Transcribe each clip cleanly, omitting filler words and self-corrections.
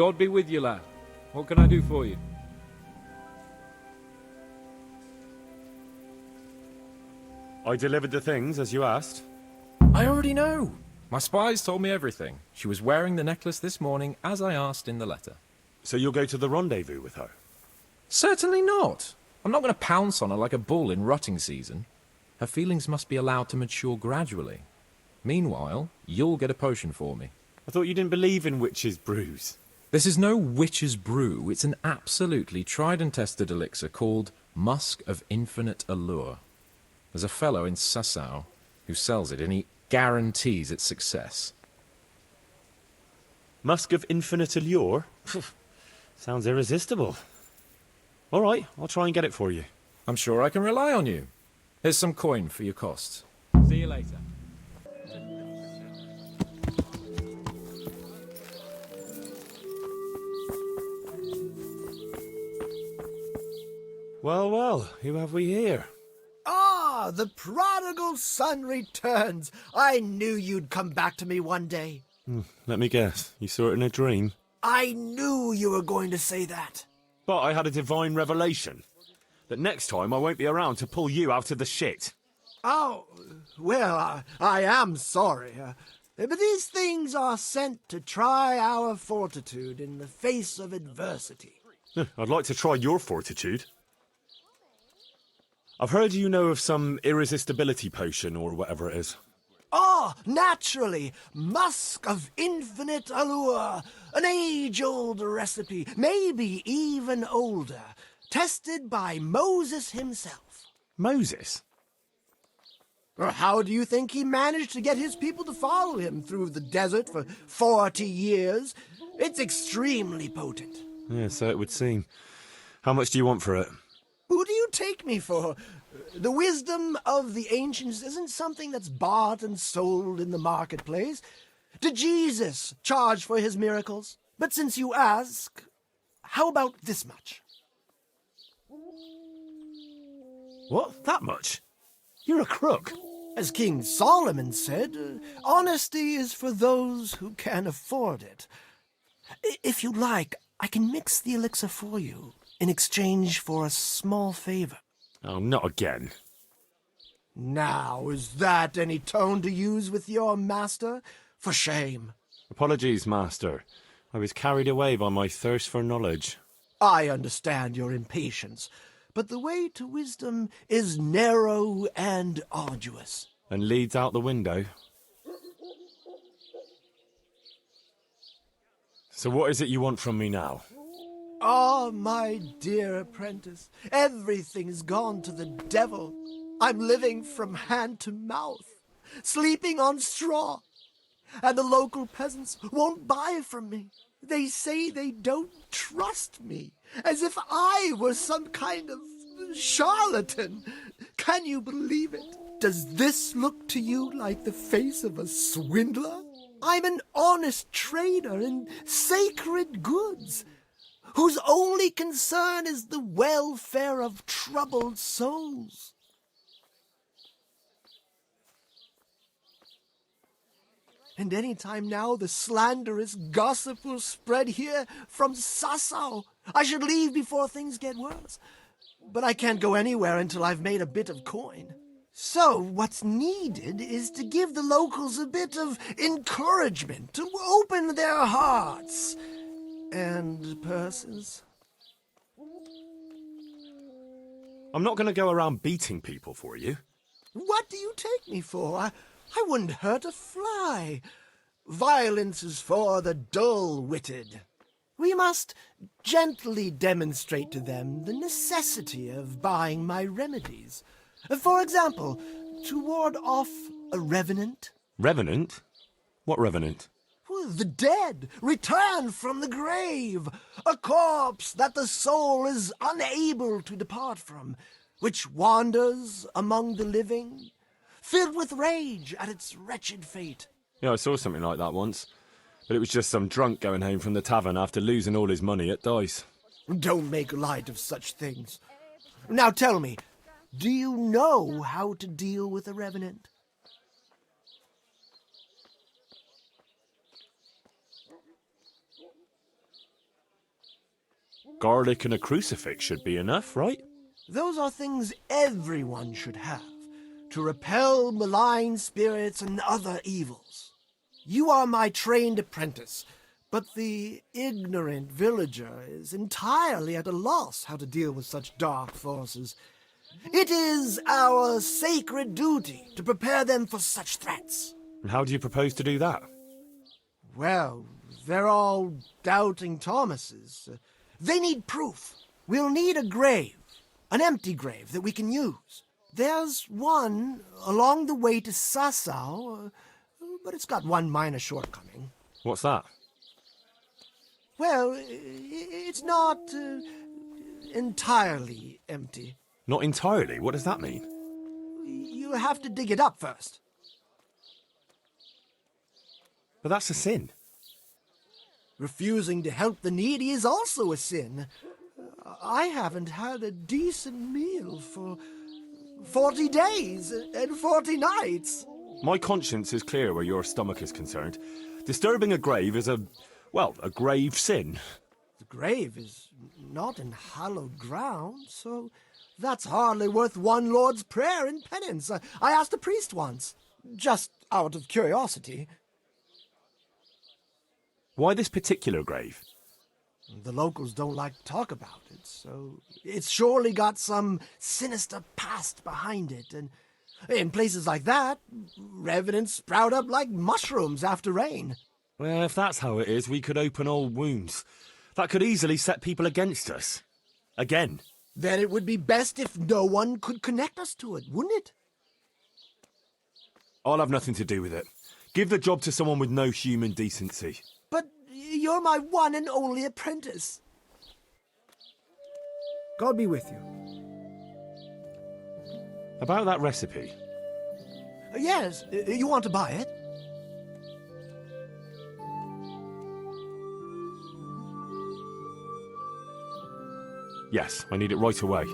God be with you, lad. What can I do for you? I delivered the things, as you asked. I already know. My spies told me everything. She was wearing the necklace this morning, as I asked in the letter. So you'll go to the rendezvous with her? Certainly not. I'm not going to pounce on her like a bull in rutting season. Her feelings must be allowed to mature gradually. Meanwhile, you'll get a potion for me. I thought you didn't believe in witches' brews. This is no witch's brew. It's an absolutely tried and tested elixir called Musk of Infinite Allure. There's a fellow in Sasau who sells it, and he guarantees its success. Musk of Infinite Allure? Sounds irresistible. All right, I'll try and get it for you. I'm sure I can rely on you. Here's some coin for your costs. See you later. Well, well, who have we here? Ah, the prodigal son returns. I knew you'd come back to me one day. Let me guess, you saw it in a dream? I knew you were going to say that. But I had a divine revelation. That next time I won't be around to pull you out of the shit. Oh, well, I am sorry. But these things are sent to try our fortitude in the face of adversity. I'd like to try your fortitude. I've heard you know of some irresistibility potion or whatever it is. Ah, naturally, Musk of Infinite Allure, an age-old recipe, maybe even older, tested by Moses himself. Moses? How do you think he managed to get his people to follow him through the desert for 40 years? It's extremely potent. Yeah, so it would seem. How much do you want for it? Who do you take me for? The wisdom of the ancients isn't something that's bought and sold in the marketplace. Did Jesus charge for his miracles? But since you ask, how about this much? What? That much? You're a crook. As King Solomon said, honesty is for those who can afford it. If you like, I can mix the elixir for you in exchange for a small favor. Oh, not again. Now, is that any tone to use with your master? For shame. Apologies, Master. I was carried away by my thirst for knowledge. I understand your impatience, but the way to wisdom is narrow and arduous. And leads out the window. So what is it you want from me now? Ah, my dear apprentice, everything's gone to the devil. I'm living from hand to mouth, sleeping on straw, and the local peasants won't buy from me. They say they don't trust me, as if I were some kind of charlatan. Can you believe it? Does this look to you like the face of a swindler? I'm an honest trader in sacred goods, whose only concern is the welfare of troubled souls. And any time now the slanderous gossip will spread here from Sasau. I should leave before things get worse. But I can't go anywhere until I've made a bit of coin. So what's needed is to give the locals a bit of encouragement, to open their hearts and purses. I'm not going to go around beating people for you. What do you take me for? I wouldn't hurt a fly. Violence is for the dull-witted. We must gently demonstrate to them the necessity of buying my remedies. For example, to ward off a revenant. Revenant? What revenant? The dead return from the grave, a corpse that the soul is unable to depart from, which wanders among the living, filled with rage at its wretched fate. Yeah, I saw something like that once. But it was just some drunk going home from the tavern after losing all his money at dice. Don't make light of such things. Now tell me, do you know how to deal with a revenant? Garlic and a crucifix should be enough, right? Those are things everyone should have, to repel malign spirits and other evils. You are my trained apprentice, but the ignorant villager is entirely at a loss how to deal with such dark forces. It is our sacred duty to prepare them for such threats. And how do you propose to do that? Well, they're all doubting Thomases. They need proof. We'll need a grave, an empty grave that we can use. There's one along the way to Sasau, but it's got one minor shortcoming. What's that? Well, it's not entirely empty. Not entirely? What does that mean? You have to dig it up first. But that's a sin. Refusing to help the needy is also a sin. I haven't had a decent meal for 40 days and 40 nights. My conscience is clear where your stomach is concerned. Disturbing a grave is a grave sin. The grave is not in hallowed ground, so that's hardly worth one Lord's Prayer in penance. I asked a priest once, just out of curiosity. Why this particular grave? The locals don't like to talk about it, so it's surely got some sinister past behind it. And in places like that, revenants sprout up like mushrooms after rain. Well, if that's how it is, we could open old wounds. That could easily set people against us. Again. Then it would be best if no one could connect us to it, wouldn't it? I'll have nothing to do with it. Give the job to someone with no human decency. But you're my one and only apprentice. God be with you. About that recipe. Yes, you want to buy it? Yes, I need it right away.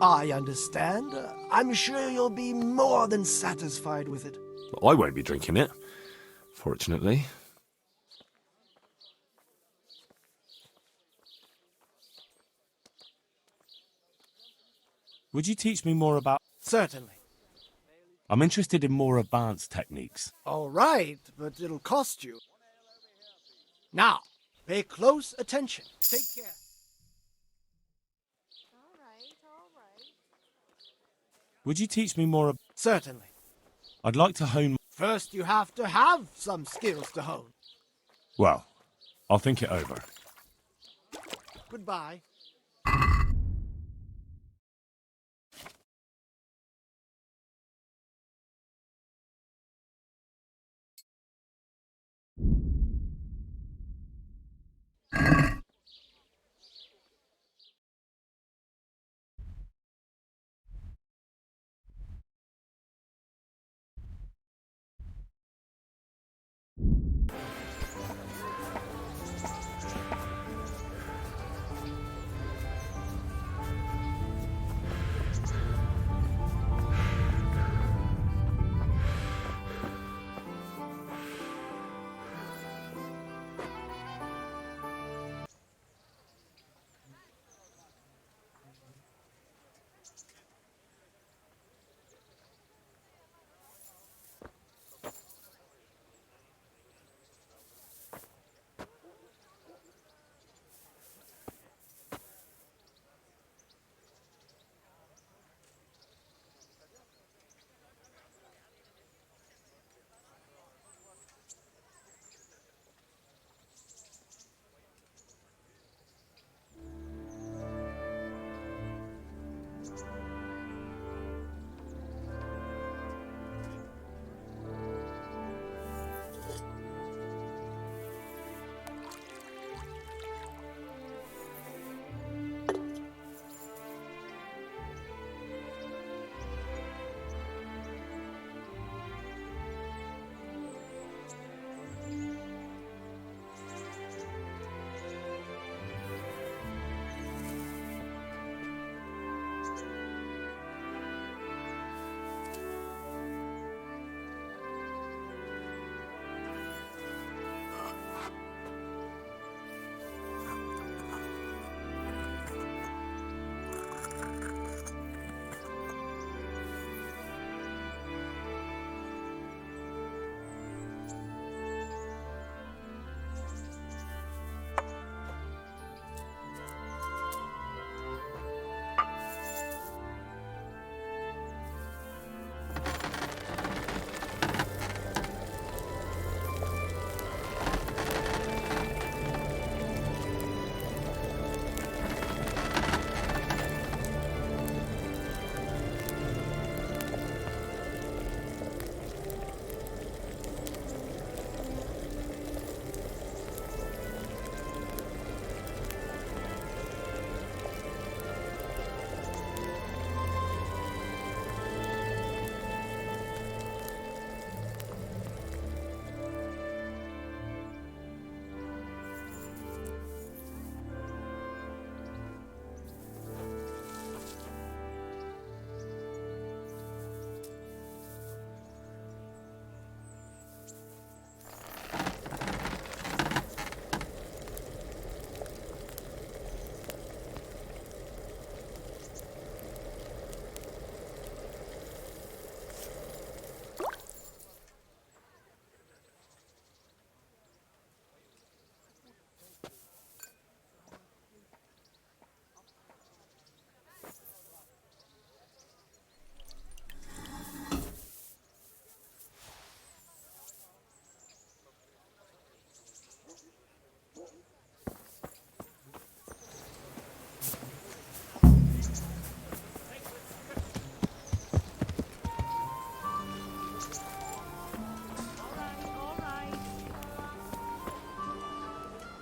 I understand. I'm sure you'll be more than satisfied with it. But I won't be drinking it, fortunately. Would you teach me more about... Certainly. I'm interested in more advanced techniques. All right, but it'll cost you. Now, pay close attention. Take care. Would you teach me more... Certainly. I'd like to hone... First, you have to have some skills to hone. Well, I'll think it over. Goodbye.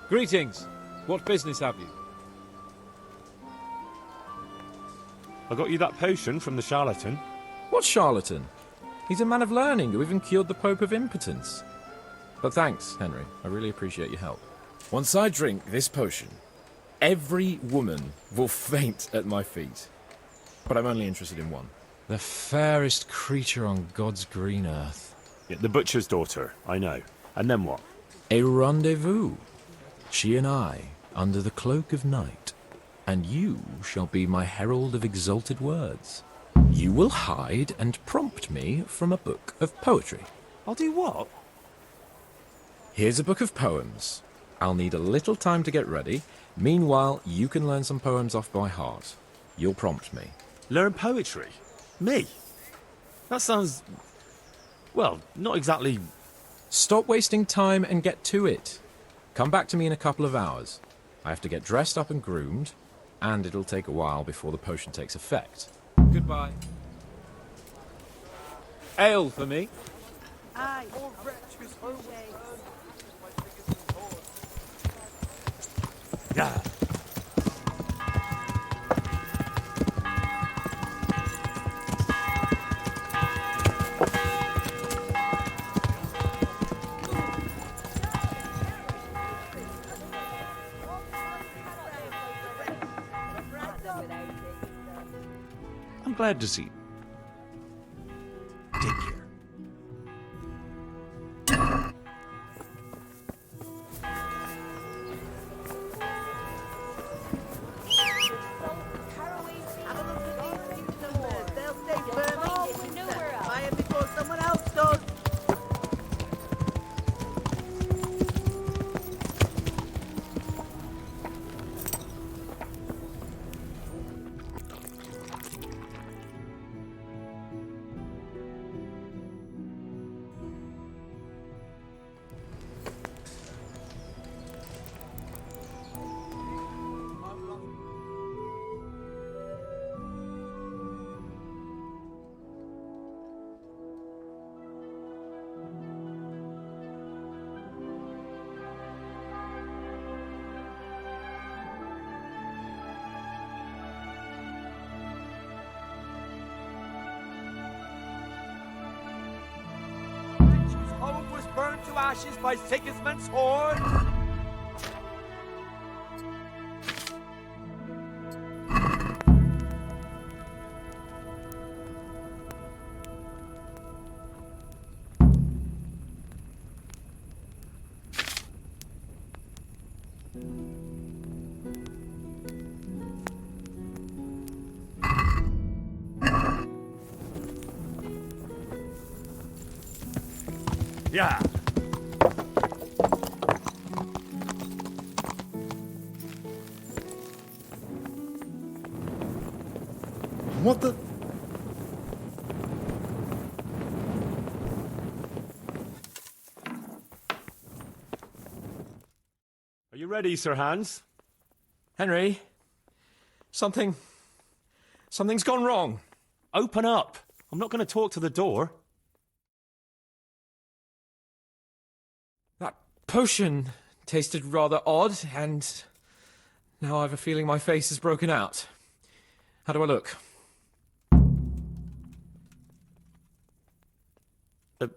Greetings. What business have you? I got you that potion from the charlatan. What charlatan? He's a man of learning who even cured the Pope of impotence. But thanks, Henry. I really appreciate your help. Once I drink this potion, every woman will faint at my feet. But I'm only interested in one. The fairest creature on God's green earth. Yeah, the butcher's daughter, I know. And then what? A rendezvous. She and I, under the cloak of night. And you shall be my herald of exalted words. You will hide and prompt me from a book of poetry. I'll do what? Here's a book of poems. I'll need a little time to get ready. Meanwhile, you can learn some poems off by heart. You'll prompt me. Learn poetry? Me? That sounds... well, not exactly... Stop wasting time and get to it. Come back to me in a couple of hours. I have to get dressed up and groomed, and it'll take a while before the potion takes effect. Goodbye. Ale for me. Aye. Yeah. I'm glad to see. Take care. They'll stay firm all winter. Buy 'em before someone else does. Home was burned to ashes by Sigismund's horde. Yeah. What the... Are you ready, Sir Hans? Henry? Something's gone wrong. Open up. I'm not going to talk to the door. That potion tasted rather odd, and now I have a feeling my face is broken out. How do I look?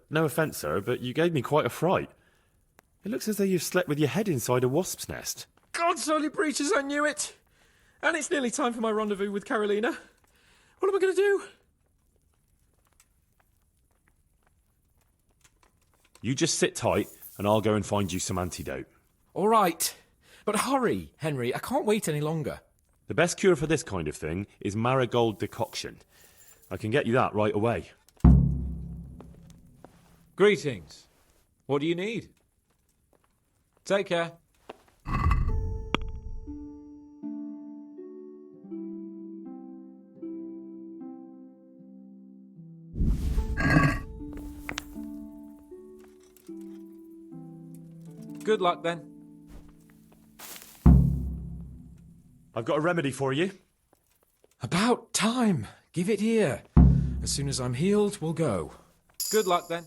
No offence, sir, but you gave me quite a fright. It looks as though you've slept with your head inside a wasp's nest. God's holy preachers, I knew it! And it's nearly time for my rendezvous with Karolina. What am I going to do? You just sit tight, and I'll go and find you some antidote. All right. But hurry, Henry. I can't wait any longer. The best cure for this kind of thing is marigold decoction. I can get you that right away. Greetings. What do you need? Take care. Good luck then. I've got a remedy for you. About time. Give it here. As soon as I'm healed, we'll go. Good luck then.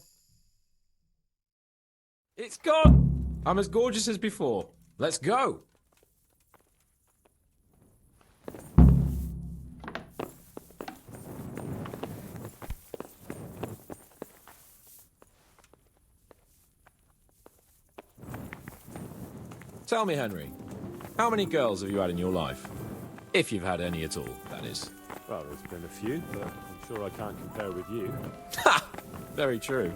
It's gone! I'm as gorgeous as before. Let's go! Tell me, Henry, how many girls have you had in your life? If you've had any at all, that is. Well, there's been a few, but I'm sure I can't compare with you. Ha! Very true.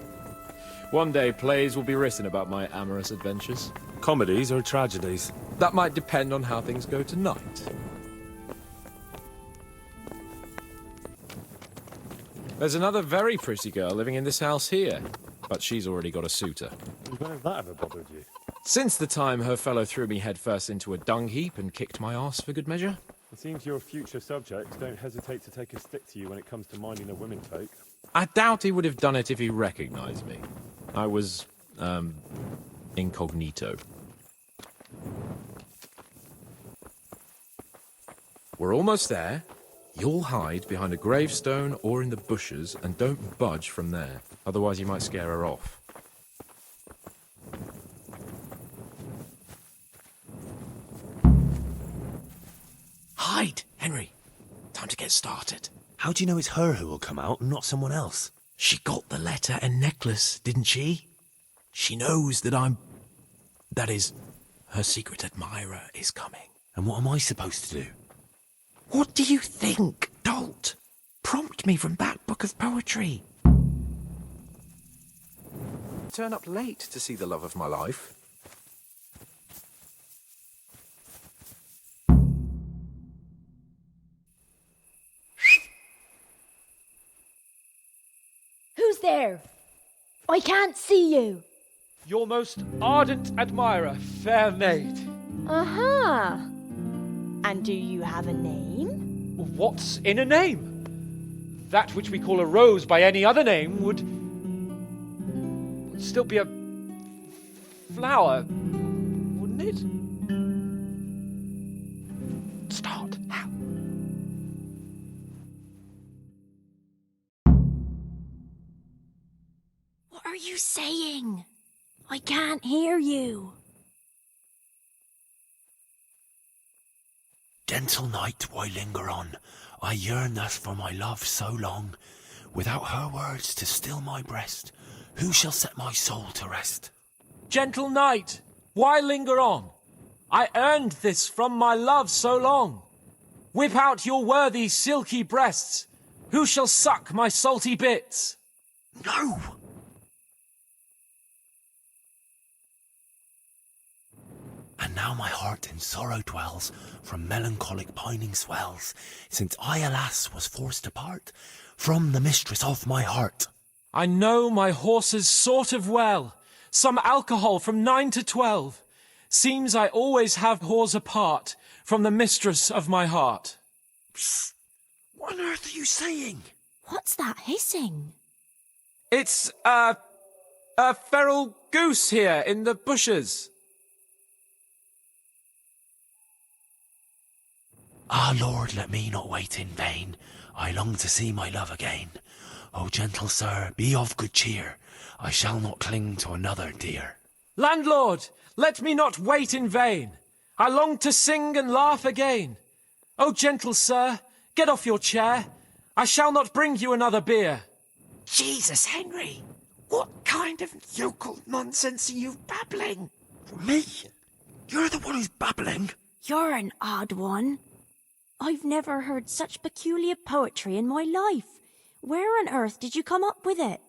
One day plays will be written about my amorous adventures. Comedies or tragedies? That might depend on how things go tonight. There's another very pretty girl living in this house here, but she's already got a suitor. And when has that ever bothered you? Since the time her fellow threw me headfirst into a dung heap and kicked my arse for good measure. It seems your future subjects don't hesitate to take a stick to you when it comes to minding a women folk. I doubt he would have done it if he recognized me. I was, incognito. We're almost there. You'll hide behind a gravestone or in the bushes and don't budge from there. Otherwise you might scare her off. Hide, Henry. Time to get started. How do you know it's her who will come out and not someone else? She got the letter and necklace, didn't she? She knows that that is, her secret admirer is coming. And what am I supposed to do? What do you think, dolt? Prompt me from that book of poetry. Turn up late to see the love of my life. Who's there? I can't see you. Your most ardent admirer, fair maid. Uh-huh. And do you have a name? What's in a name? That which we call a rose by any other name would still be a flower, wouldn't it? Start. How? What are you saying? I can't hear you. Gentle night, why linger on? I yearn thus for my love so long. Without her words to still my breast, who shall set my soul to rest? Gentle night, why linger on? I earned this from my love so long. Whip out your worthy silky breasts. Who shall suck my salty bits? No! And now my heart in sorrow dwells, from melancholic pining swells, since I, alas, was forced to part from the mistress of my heart. I know my horses sort of well. Some alcohol from 9 to 12. Seems I always have whores apart from the mistress of my heart. Psst! What on earth are you saying? What's that hissing? It's, a feral goose here in the bushes. Ah, Lord, let me not wait in vain. I long to see my love again. O gentle sir, be of good cheer. I shall not cling to another dear. Landlord, let me not wait in vain. I long to sing and laugh again. O gentle sir, get off your chair. I shall not bring you another beer. Jesus, Henry! What kind of yokel nonsense are you babbling? Me? You're the one who's babbling? You're an odd one. I've never heard such peculiar poetry in my life. Where on earth did you come up with it?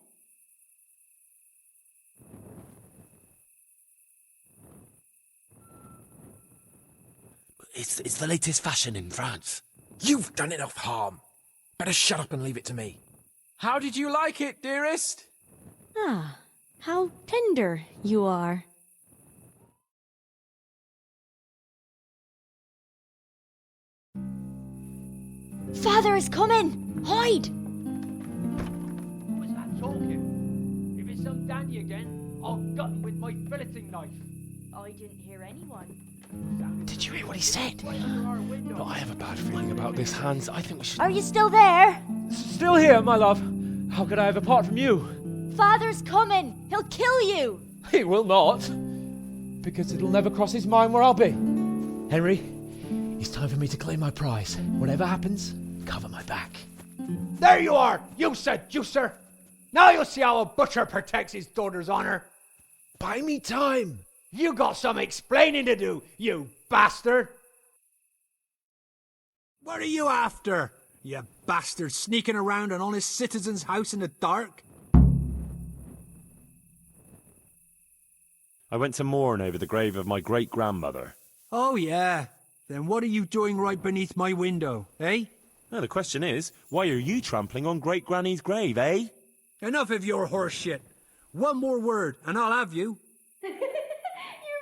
It's the latest fashion in France. You've done enough harm. Better shut up and leave it to me. How did you like it, dearest? Ah, how tender you are. Father is coming! Hide! Who was that talking? If it's some Danny again, I'll gut him with my filleting knife. I didn't hear anyone. Did you hear what he said? But I have a bad feeling about this, Hans. I think we should... Are you still there? Still here, my love. How could I have apart from you? Father's coming! He'll kill you! He will not. because it'll never cross his mind where I'll be. Henry, it's time for me to claim my prize. Whatever happens, cover my back. There you are, you seducer! Now you'll see how a butcher protects his daughter's honor. Buy me time. You got some explaining to do, you bastard! What are you after, you bastard, sneaking around an honest citizen's house in the dark? I went to mourn over the grave of my great-grandmother. Oh yeah, then what are you doing right beneath my window, eh? Now, the question is, why are you trampling on great-granny's grave, eh? Enough of your horse shit. One more word, and I'll have you. You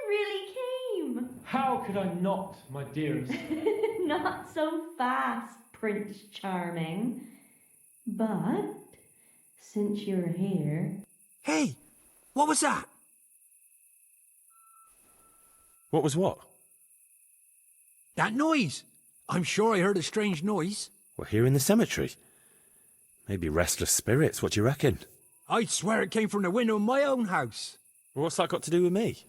really came. How could I not, my dearest? Not so fast, Prince Charming. But, since you're here... Hey, what was that? What was what? That noise. I'm sure I heard a strange noise. We're here in the cemetery. Maybe restless spirits, what do you reckon? I'd swear it came from the window of my own house. Well, what's that got to do with me?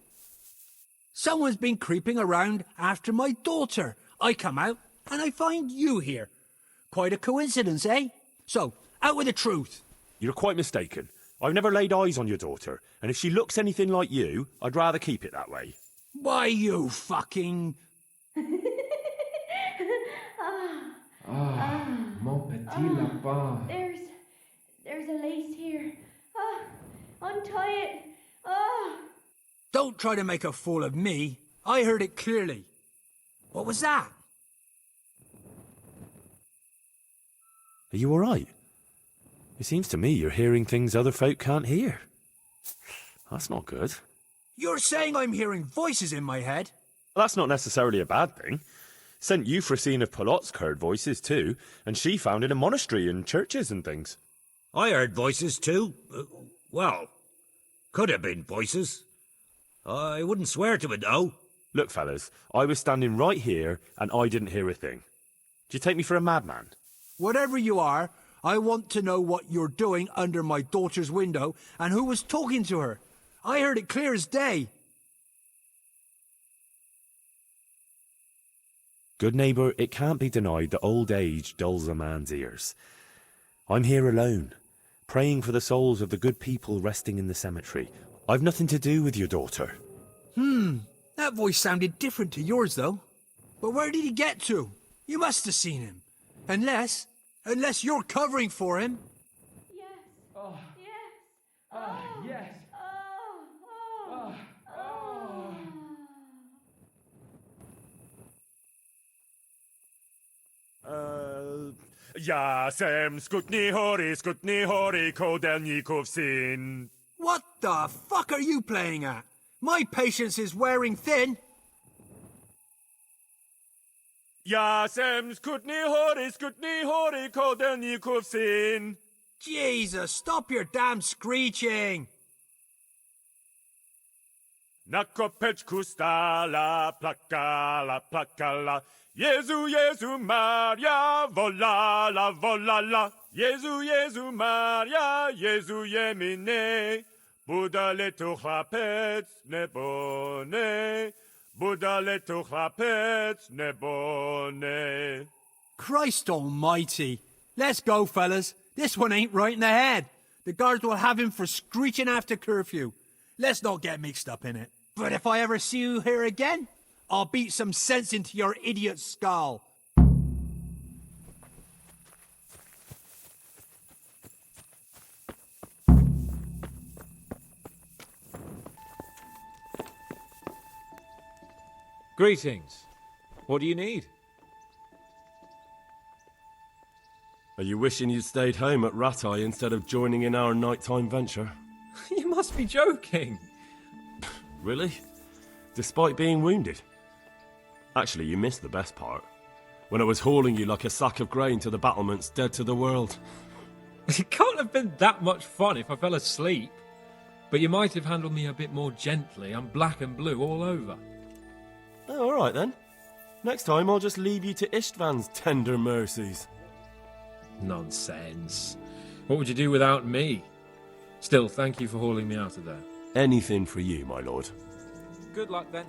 Someone's been creeping around after my daughter. I come out, and I find you here. Quite a coincidence, eh? So, out with the truth. You're quite mistaken. I've never laid eyes on your daughter, and if she looks anything like you, I'd rather keep it that way. Why, you fucking... Mon petit lapin. There's a lace here. Untie it. Don't try to make a fool of me. I heard it clearly. What was that? Are you all right? It seems to me you're hearing things other folk can't hear. That's not good. You're saying I'm hearing voices in my head? That's not necessarily a bad thing. St. Euphrosyne of Polotsk heard voices too, and she founded a monastery and churches and things. I heard voices too. Well, could have been voices. I wouldn't swear to it though. Look, fellas, I was standing right here and I didn't hear a thing. Do you take me for a madman? Whatever you are, I want to know what you're doing under my daughter's window and who was talking to her. I heard it clear as day. Good neighbour, it can't be denied that old age dulls a man's ears. I'm here alone, praying for the souls of the good people resting in the cemetery. I've nothing to do with your daughter. That voice sounded different to yours, though. But where did he get to? You must have seen him. Unless you're covering for him. Yes. Oh. Yes. Yes. Jasem skutni hori kodelnikov syn. What the fuck are you playing at? My patience is wearing thin. Jasem skutni hori kodelnikov syn. Jesus, stop your damn screeching. Nakopeczku stala, plakala. Jezu, Maria, volala. Jezu, Maria, Jezu jemine. Budale tu chlapec nebone. Budale tu chlapec nebone. Christ almighty. Let's go, fellas. This one ain't right in the head. The guards will have him for screeching after curfew. Let's not get mixed up in it. But if I ever see you here again, I'll beat some sense into your idiot skull. Greetings. What do you need? Are you wishing you'd stayed home at Ratai instead of joining in our nighttime venture? You must be joking. Really? Despite being wounded? Actually, you missed the best part. When I was hauling you like a sack of grain to the battlements dead to the world. It can't have been that much fun if I fell asleep. But you might have handled me a bit more gently. I'm black and blue all over. Oh, all right then. Next time I'll just leave you to Istvan's tender mercies. Nonsense. What would you do without me? Still, thank you for hauling me out of there. Anything for you, my lord. Good luck then.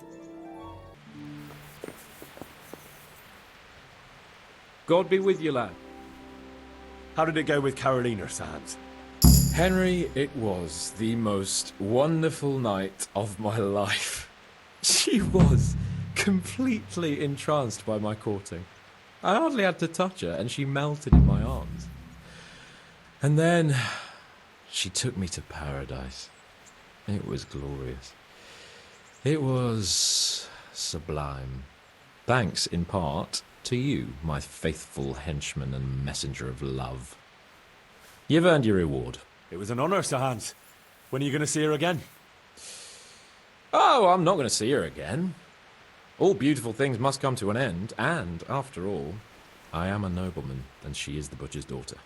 God be with you, lad. How did it go with Karolina, Sans? Henry, it was the most wonderful night of my life. She was completely entranced by my courting. I hardly had to touch her, and she melted in my arms. And then she took me to paradise. It was glorious. It was sublime. Thanks, in part, to you, my faithful henchman and messenger of love. You've earned your reward. It was an honour, Sir Hans. When are you going to see her again? Oh, I'm not going to see her again. All beautiful things must come to an end, and, after all, I am a nobleman, and she is the butcher's daughter.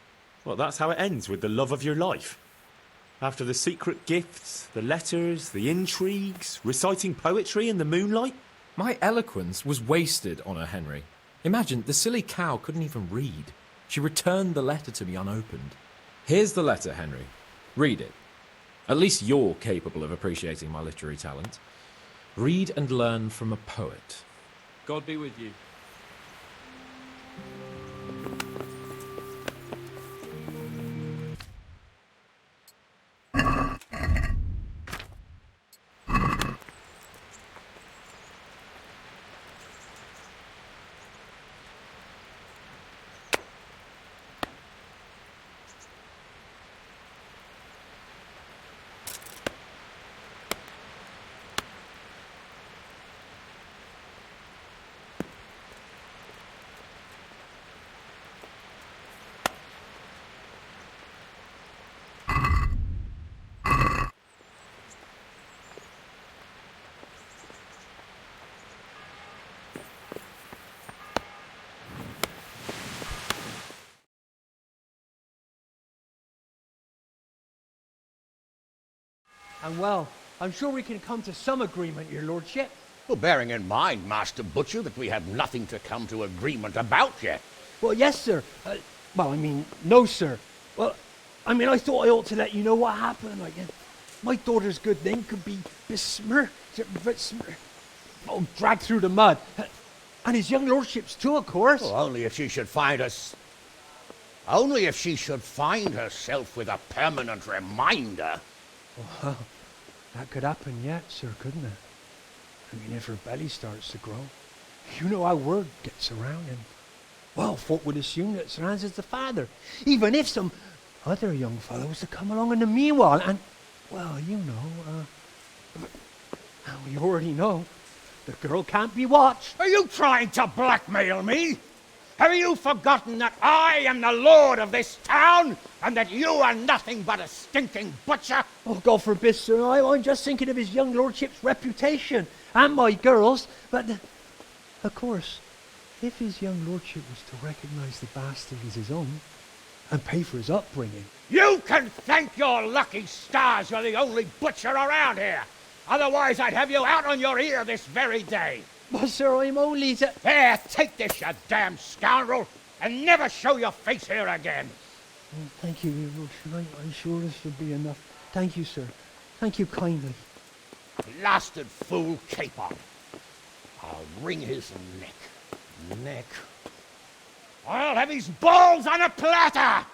Well, that's how it ends, with the love of your life. After the secret gifts, the letters, the intrigues, reciting poetry in the moonlight. My eloquence was wasted on her, Henry. Imagine, the silly cow couldn't even read. She returned the letter to me unopened. Here's the letter, Henry. Read it. At least you're capable of appreciating my literary talent. Read and learn from a poet. God be with you. And well, I'm sure we can come to some agreement, your lordship. Well, bearing in mind, Master Butcher, that we have nothing to come to agreement about yet. Well, yes, sir. No, sir. Well, I thought I ought to let you know what happened. My daughter's good name could be dragged through the mud. And his young lordship's too, of course. Well, only if she should find herself with a permanent reminder. Well, that could happen yet, sir, couldn't it? If her belly starts to grow. You know how word gets around, and, well, folk would assume that Sir Hans is the father, even if some other young fellow was to come along in the meanwhile, and, well, you already know, the girl can't be watched. Are you trying to blackmail me? Have you forgotten that I am the lord of this town, and that you are nothing but a stinking butcher? Oh, God forbid, sir. I'm just thinking of his young lordship's reputation, and my girl's. But, of course, if his young lordship was to recognize the bastard as his own, and pay for his upbringing... You can thank your lucky stars you're the only butcher around here. Otherwise, I'd have you out on your ear this very day. But, sir, I'm only... There, take this, you damn scoundrel, and never show your face here again. Oh, thank you, your lordship. I'm sure this will be enough. Thank you, sir. Thank you kindly. Blasted fool Capon. I'll wring his neck. I'll have his balls on a platter!